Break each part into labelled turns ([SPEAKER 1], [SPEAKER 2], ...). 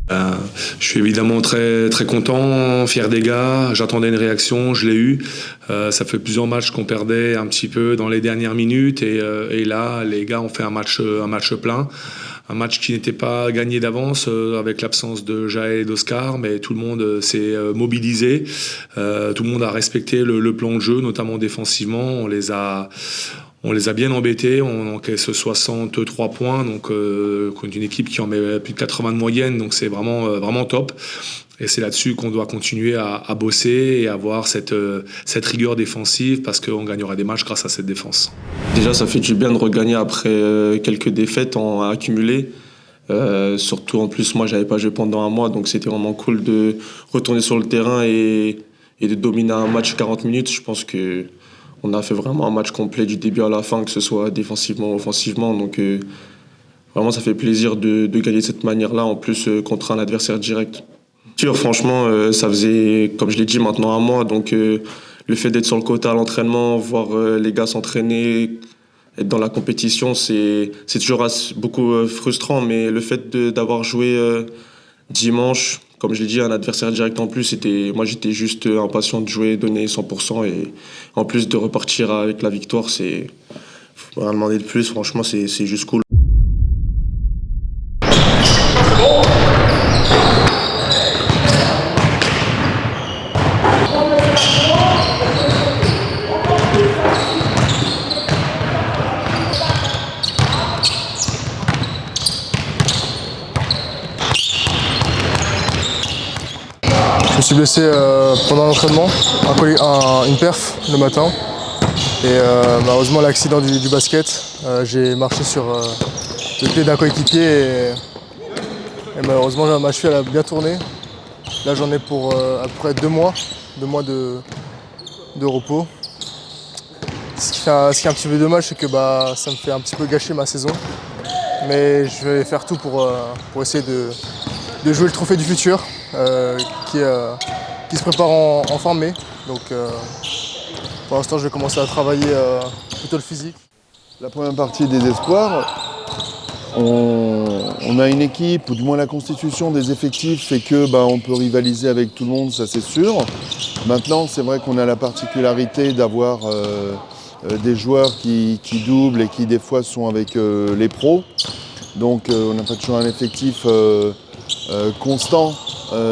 [SPEAKER 1] Je suis évidemment très, très content, fier des gars. J'attendais une réaction, je l'ai eue. Ça fait plusieurs matchs qu'on perdait un petit peu dans les dernières minutes et là, les gars ont fait un match plein. Un match qui n'était pas gagné d'avance avec l'absence de Jaël et d'Oscar, mais tout le monde s'est mobilisé. Tout le monde a respecté le plan de jeu, notamment défensivement. On les a bien embêtés, on encaisse 63 points, donc contre une équipe qui en met plus de 80 de moyenne, donc c'est vraiment top. Et c'est là-dessus qu'on doit continuer à bosser et avoir cette rigueur défensive parce qu'on gagnera des matchs grâce à cette défense.
[SPEAKER 2] Déjà, ça fait du bien de regagner après quelques défaites à accumuler. Surtout en plus, moi, j'avais pas joué pendant un mois, donc c'était vraiment cool de retourner sur le terrain et de dominer un match 40 minutes. Je pense que on a fait vraiment un match complet du début à la fin, que ce soit défensivement ou offensivement. Donc vraiment, ça fait plaisir de gagner de cette manière-là, en plus contre un adversaire direct. Franchement, ça faisait, comme je l'ai dit, maintenant un mois. Donc le fait d'être sur le quota à l'entraînement, voir les gars s'entraîner, être dans la compétition, c'est toujours beaucoup frustrant. Mais le fait d'avoir joué dimanche, comme je l'ai dit, un adversaire direct en plus, moi j'étais juste impatient de jouer, donner 100% et en plus de repartir avec la victoire, faut rien demander de plus, franchement c'est juste cool.
[SPEAKER 3] Je me suis blessé pendant l'entraînement, une perf le matin. Et malheureusement l'accident du basket, j'ai marché sur le pied d'un coéquipier et malheureusement ma cheville elle a bien tourné. Là j'en ai pour à peu près 2 mois de repos. Ce qui est un petit peu dommage, c'est que ça me fait un petit peu gâcher ma saison. Mais je vais faire tout pour essayer de jouer le trophée du futur qui se prépare en fin mai. Donc pour l'instant je vais commencer à travailler plutôt le physique.
[SPEAKER 4] La première partie des espoirs, on a une équipe, ou du moins la constitution des effectifs fait que on peut rivaliser avec tout le monde, ça c'est sûr. Maintenant c'est vrai qu'on a la particularité d'avoir des joueurs qui doublent et qui des fois sont avec les pros. Donc on n'a pas toujours un effectif constant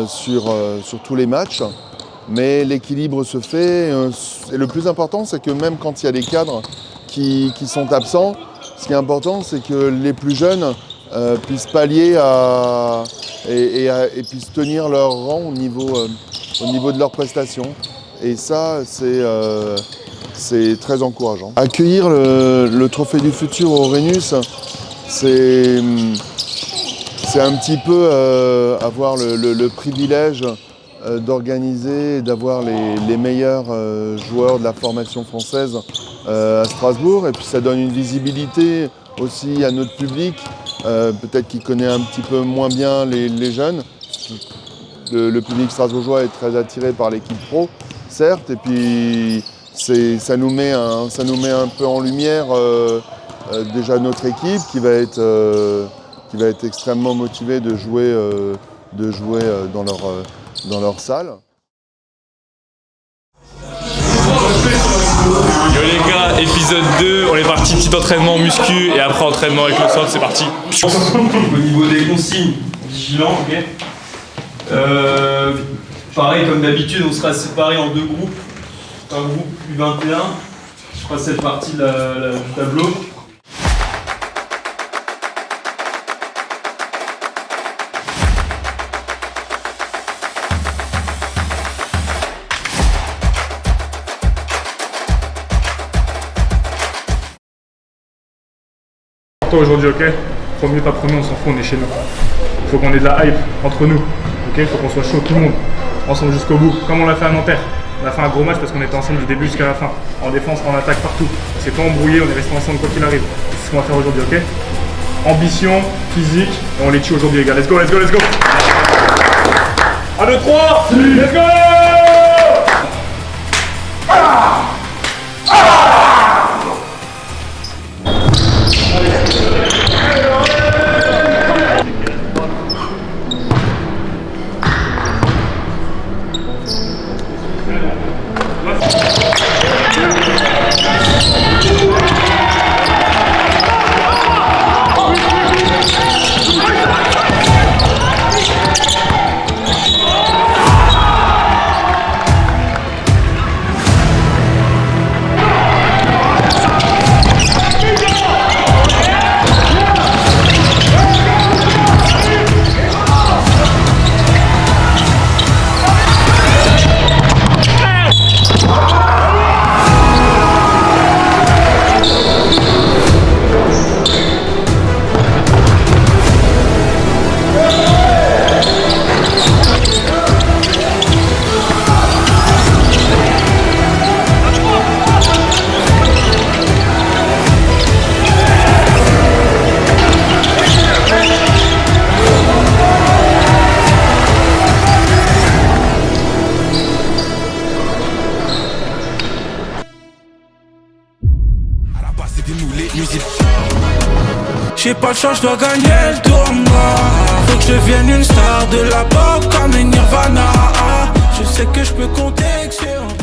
[SPEAKER 4] sur tous les matchs, mais l'équilibre se fait. Et le plus important, c'est que même quand il y a des cadres qui sont absents, ce qui est important, c'est que les plus jeunes puissent pallier et puissent tenir leur rang au niveau de leurs prestations. Et ça, c'est très encourageant. Accueillir le Trophée du Futur au Rhenus, c'est un petit peu avoir le privilège d'organiser et d'avoir les meilleurs joueurs de la formation française à Strasbourg. Et puis ça donne une visibilité aussi à notre public, peut-être qui connaît un petit peu moins bien les jeunes. Le public strasbourgeois est très attiré par l'équipe pro, certes, et puis ça nous met un peu en lumière déjà notre équipe qui va être extrêmement motivée de jouer dans leur salle.
[SPEAKER 5] Yo les gars, épisode 2, on est parti, petit entraînement muscu et après entraînement avec le sol, c'est parti.
[SPEAKER 6] Au niveau des consignes, vigilant, ok. Pareil comme d'habitude, on sera séparés en 2 groupes. Un groupe U21, je ferai cette partie du tableau.
[SPEAKER 5] Aujourd'hui, ok, premier pas premier, on s'en fout, on est chez nous. Il faut qu'on ait de la hype entre nous, ok, il faut qu'on soit chaud tout le monde, ensemble jusqu'au bout, comme on l'a fait à Nanterre. On a fait un gros match parce qu'on était ensemble du début jusqu'à la fin, en défense, en attaque, partout. On s'est pas embrouillé, on est resté ensemble quoi qu'il arrive. C'est ce qu'on va faire aujourd'hui, ok. Ambition, physique, et on les tue aujourd'hui les gars, let's go, let's go, let's go. 1, 2, 3, let's go.
[SPEAKER 7] c'était nous les nuisibles. J'ai pas le choix, je dois gagner le tournoi. Faut que je devienne une star de la pop comme les Nirvana. Je sais que je peux compter sur